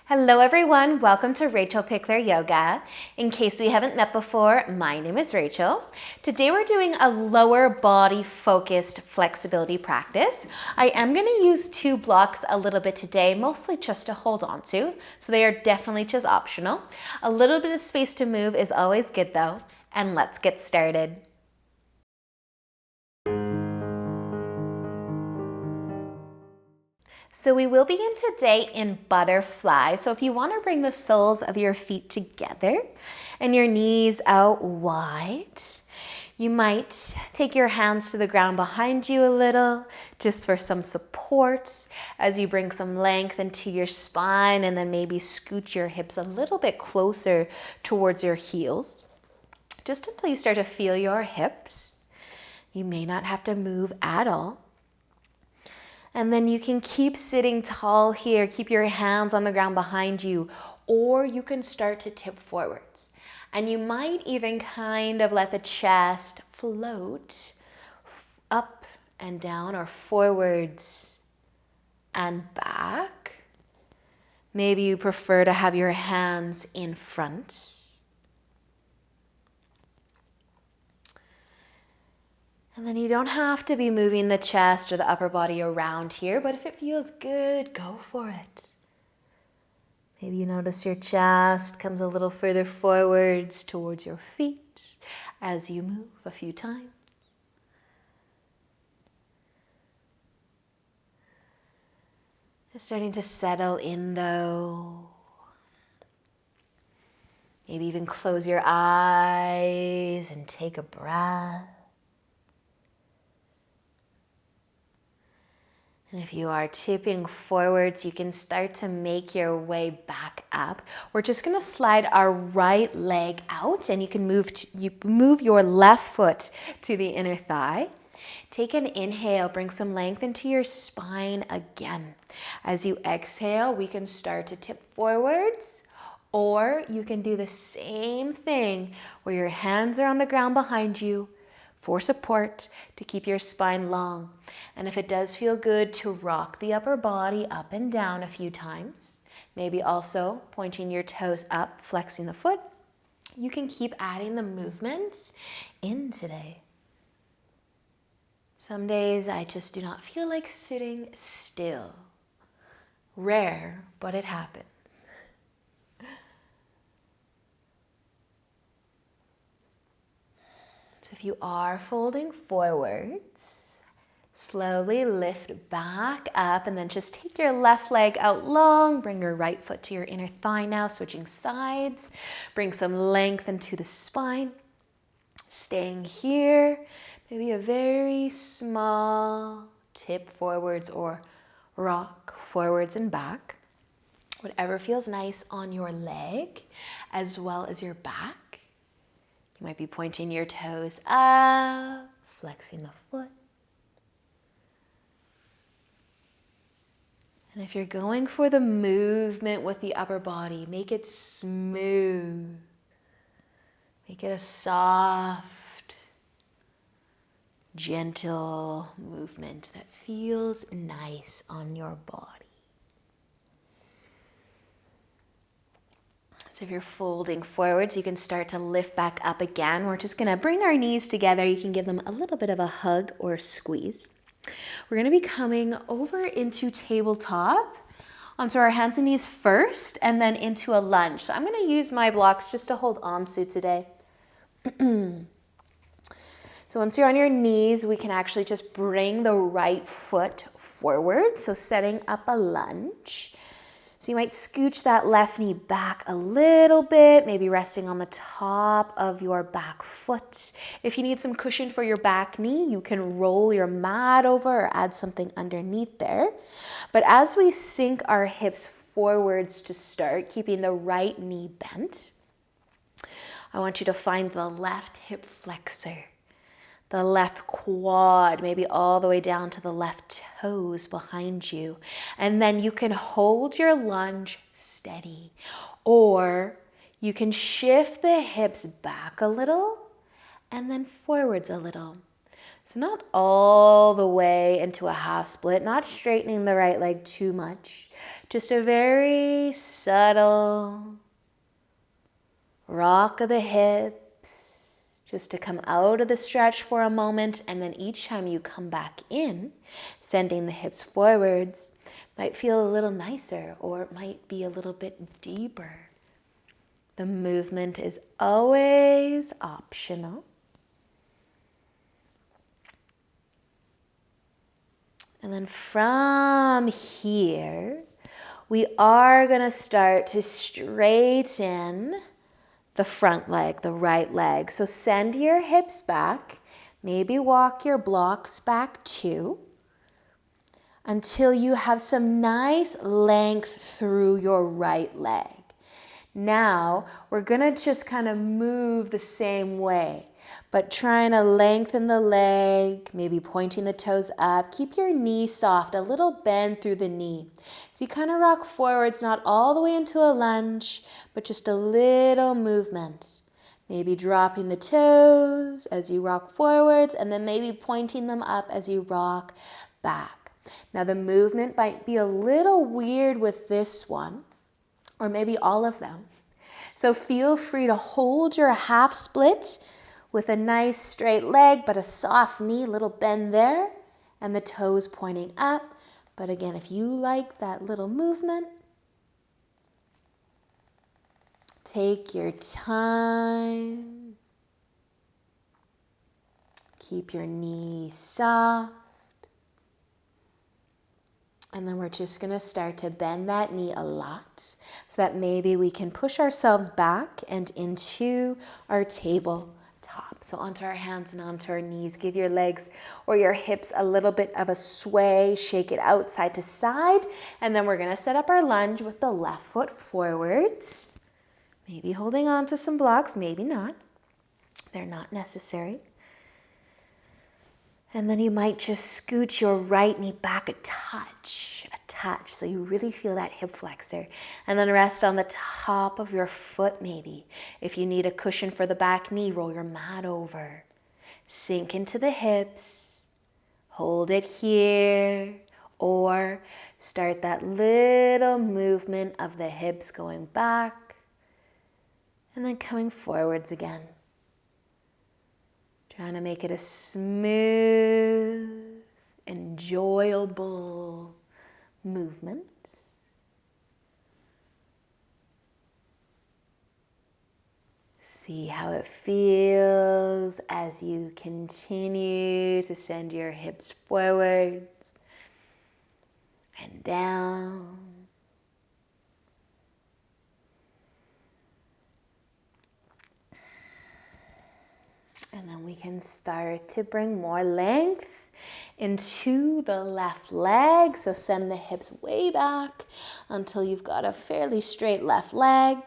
Hello everyone, welcome to Rachel Pichler Yoga. In case we haven't met before, my name is Rachel. Today we're doing a lower body focused flexibility practice. I am going to use two blocks a little bit today, mostly just to hold on to, so they are definitely just optional. A little bit of space to move is always good though, and let's get started. So we will begin today in butterfly. So if you want to bring the soles of your feet together and your knees out wide, you might take your hands to the ground behind you a little, just for some support as you bring some length into your spine, and then maybe scoot your hips a little bit closer towards your heels, just until you start to feel your hips. You may not have to move at all. And then you can keep sitting tall here, keep your hands on the ground behind you, or you can start to tip forwards. And you might even kind of let the chest float up and down or forwards and back. Maybe you prefer to have your hands in front. And then you don't have to be moving the chest or the upper body around here, but if it feels good, go for it. Maybe you notice your chest comes a little further forwards towards your feet as you move a few times. Just starting to settle in though. Maybe even close your eyes and take a breath. And if you are tipping forwards, you can start to make your way back up. We're just going to slide our right leg out, and you can move your left foot to the inner thigh. Take an inhale, bring some length into your spine again. As you exhale, we can start to tip forwards, or you can do the same thing where your hands are on the ground behind you, for support to keep your spine long. And if it does feel good to rock the upper body up and down a few times, maybe also pointing your toes up, flexing the foot, you can keep adding the movement in today. Some days I just do not feel like sitting still. Rare, but it happens. So if you are folding forwards, slowly lift back up, and then just take your left leg out long. Bring your right foot to your inner thigh now, switching sides. Bring some length into the spine. Staying here, maybe a very small tip forwards or rock forwards and back. Whatever feels nice on your leg as well as your back. You might be pointing your toes up, flexing the foot. And if you're going for the movement with the upper body, make it smooth. Make it a soft, gentle movement that feels nice on your body. So if you're folding forwards, you can start to lift back up again. We're just gonna bring our knees together. You can give them a little bit of a hug or squeeze. We're gonna be coming over into tabletop, onto our hands and knees first, and then into a lunge. So I'm gonna use my blocks just to hold on to today. So once you're on your knees, we can actually just bring the right foot forward. So setting up a lunge. So you might scooch that left knee back a little bit, maybe resting on the top of your back foot. If you need some cushion for your back knee, you can roll your mat over or add something underneath there. But as we sink our hips forwards to start, keeping the right knee bent, I want you to find the left hip flexor, the left quad, maybe all the way down to the left toes behind you. And then you can hold your lunge steady, or you can shift the hips back a little and then forwards a little. So not all the way into a half split, not straightening the right leg too much. Just a very subtle rock of the hips, just to come out of the stretch for a moment. And then each time you come back in, sending the hips forwards, might feel a little nicer, or it might be a little bit deeper. The movement is always optional. And then from here, we are going to start to straighten the front leg, the right leg. So send your hips back, maybe walk your blocks back too, until you have some nice length through your right leg. Now, we're gonna just kind of move the same way, but trying to lengthen the leg, maybe pointing the toes up. Keep your knee soft, a little bend through the knee. So you kind of rock forwards, not all the way into a lunge, but just a little movement. Maybe dropping the toes as you rock forwards, and then maybe pointing them up as you rock back. Now the movement might be a little weird with this one, or maybe all of them. So feel free to hold your half split with a nice straight leg, but a soft knee, little bend there, and the toes pointing up. But again, if you like that little movement, take your time. Keep your knee soft. And then we're just going to start to bend that knee a lot so that maybe we can push ourselves back and into our tabletop. So onto our hands and onto our knees. Give your legs or your hips a little bit of a sway. Shake it out side to side. And then we're going to set up our lunge with the left foot forwards. Maybe holding on to some blocks, maybe not. They're not necessary. And then you might just scoot your right knee back a touch, so you really feel that hip flexor. And then rest on the top of your foot maybe. If you need a cushion for the back knee, roll your mat over. Sink into the hips, hold it here, or start that little movement of the hips going back and then coming forwards again. Trying to make it a smooth, enjoyable movement. See how it feels as you continue to send your hips forwards and down. And then we can start to bring more length into the left leg. So send the hips way back until you've got a fairly straight left leg.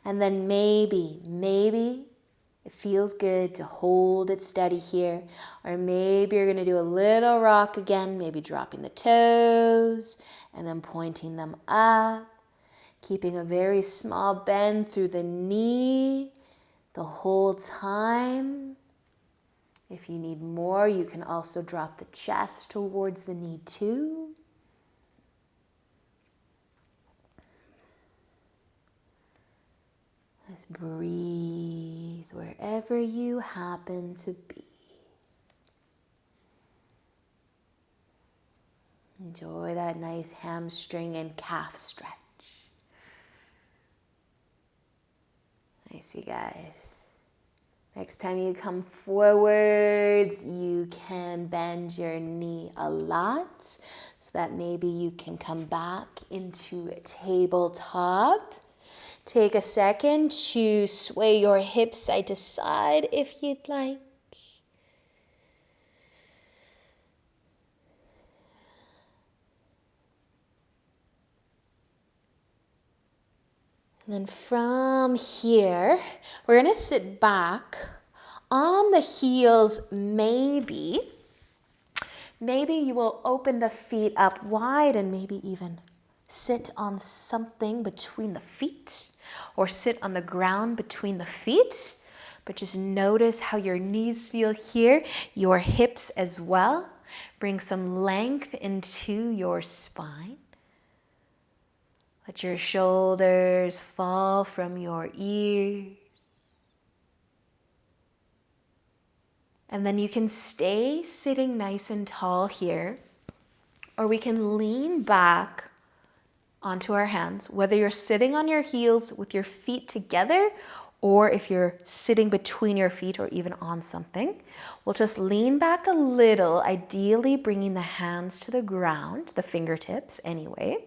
And then maybe it feels good to hold it steady here. Or maybe you're going to do a little rock again, maybe dropping the toes and then pointing them up. Keeping a very small bend through the knee the whole time. If you need more, you can also drop the chest towards the knee too. Just breathe wherever you happen to be. Enjoy that nice hamstring and calf stretch. Nice, you guys. Next time you come forwards, you can bend your knee a lot so that maybe you can come back into a tabletop. Take a second to sway your hips side to side if you'd like. And then from here, we're going to sit back on the heels. Maybe you will open the feet up wide and maybe even sit on something between the feet or sit on the ground between the feet. but just notice how your knees feel here, your hips as well. Bring some length into your spine. Let your shoulders fall from your ears. And then you can stay sitting nice and tall here, or we can lean back onto our hands, whether you're sitting on your heels with your feet together, or if you're sitting between your feet or even on something. We'll just lean back a little, ideally bringing the hands to the ground, the fingertips anyway.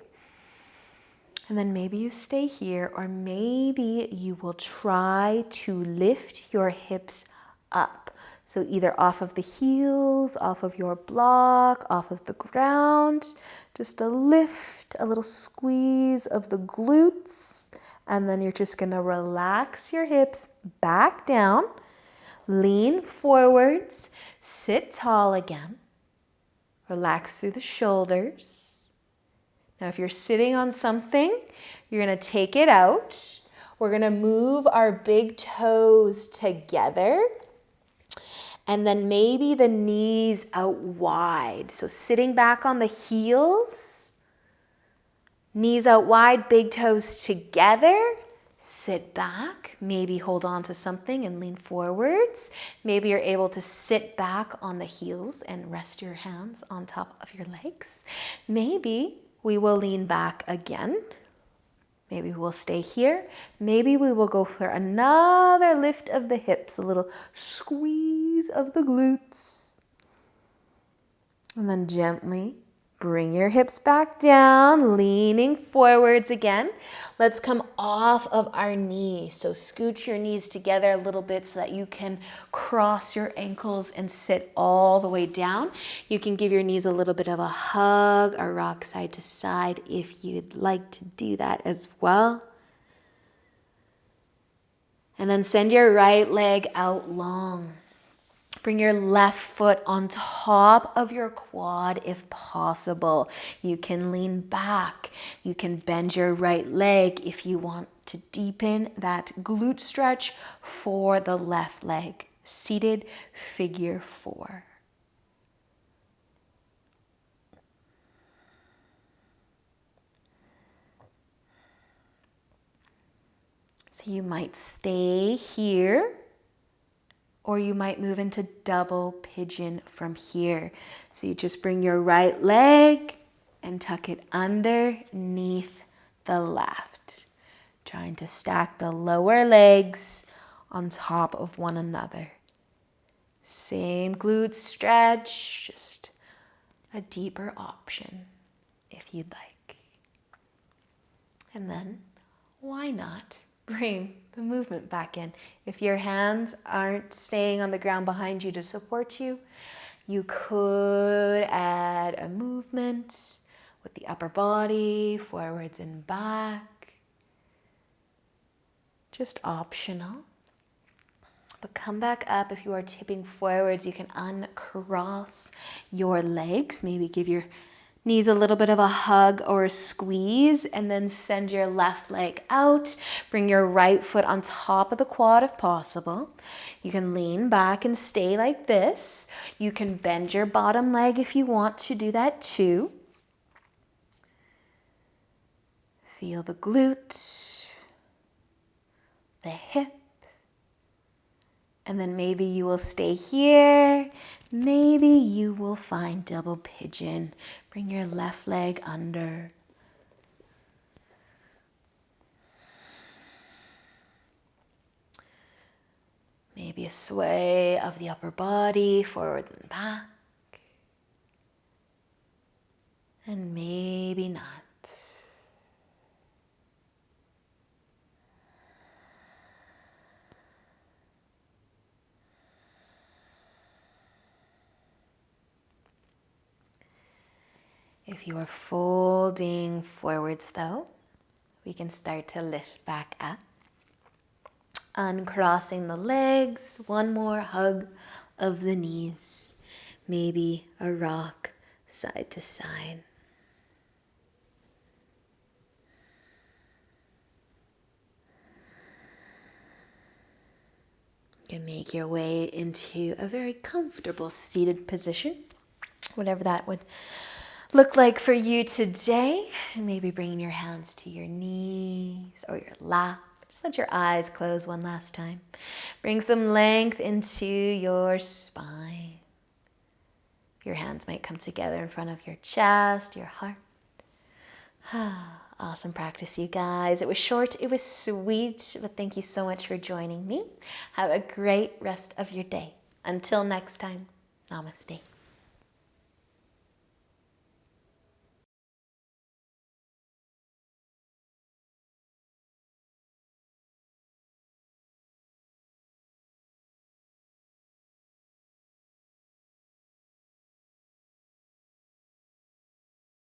And then maybe you stay here, or maybe you will try to lift your hips up. So either off of the heels, off of your block, off of the ground, just a lift, a little squeeze of the glutes. And then you're just gonna relax your hips back down, lean forwards, sit tall again, relax through the shoulders. Now, if you're sitting on something, you're gonna take it out. We're gonna move our big toes together, and then maybe the knees out wide. So sitting back on the heels, knees out wide, big toes together. Sit back, maybe hold on to something and lean forwards. Maybe you're able to sit back on the heels and rest your hands on top of your legs. Maybe we will lean back again. Maybe we'll stay here. Maybe we will go for another lift of the hips, a little squeeze of the glutes. And then gently bring your hips back down, leaning forwards again. Let's come off of our knees. So scooch your knees together a little bit so that you can cross your ankles and sit all the way down. You can give your knees a little bit of a hug or rock side to side if you'd like to do that as well. And then send your right leg out long. Bring your left foot on top of your quad if possible. You can lean back. You can bend your right leg if you want to deepen that glute stretch for the left leg. Seated figure 4. So you might stay here, or you might move into double pigeon from here. So you just bring your right leg and tuck it underneath the left. Trying to stack the lower legs on top of one another. Same glute stretch, just a deeper option if you'd like. And then, why not bring the movement back in? If your hands aren't staying on the ground behind you to support you, you could add a movement with the upper body, forwards and back. Just optional. But come back up. If you are tipping forwards, you can uncross your legs. Maybe give your knees a little bit of a hug or a squeeze, and then send your left leg out. Bring your right foot on top of the quad if possible. You can lean back and stay like this. You can bend your bottom leg if you want to do that too. Feel the glute, the hip, and then maybe you will stay here. Maybe you will find double pigeon. Bring your left leg under. Maybe a sway of the upper body, forwards and back. And maybe not. If you are folding forwards though, we can start to lift back up. Uncrossing the legs, one more hug of the knees, maybe a rock side to side. You can make your way into a very comfortable seated position, whatever that would look like for you today. And maybe bringing your hands to your knees or your lap. Just let your eyes close one last time. Bring some length into your spine. Your hands might come together in front of your chest, your heart. Awesome practice, you guys. It was short, it was sweet, but thank you so much for joining me. Have a great rest of your day. Until next time, namaste.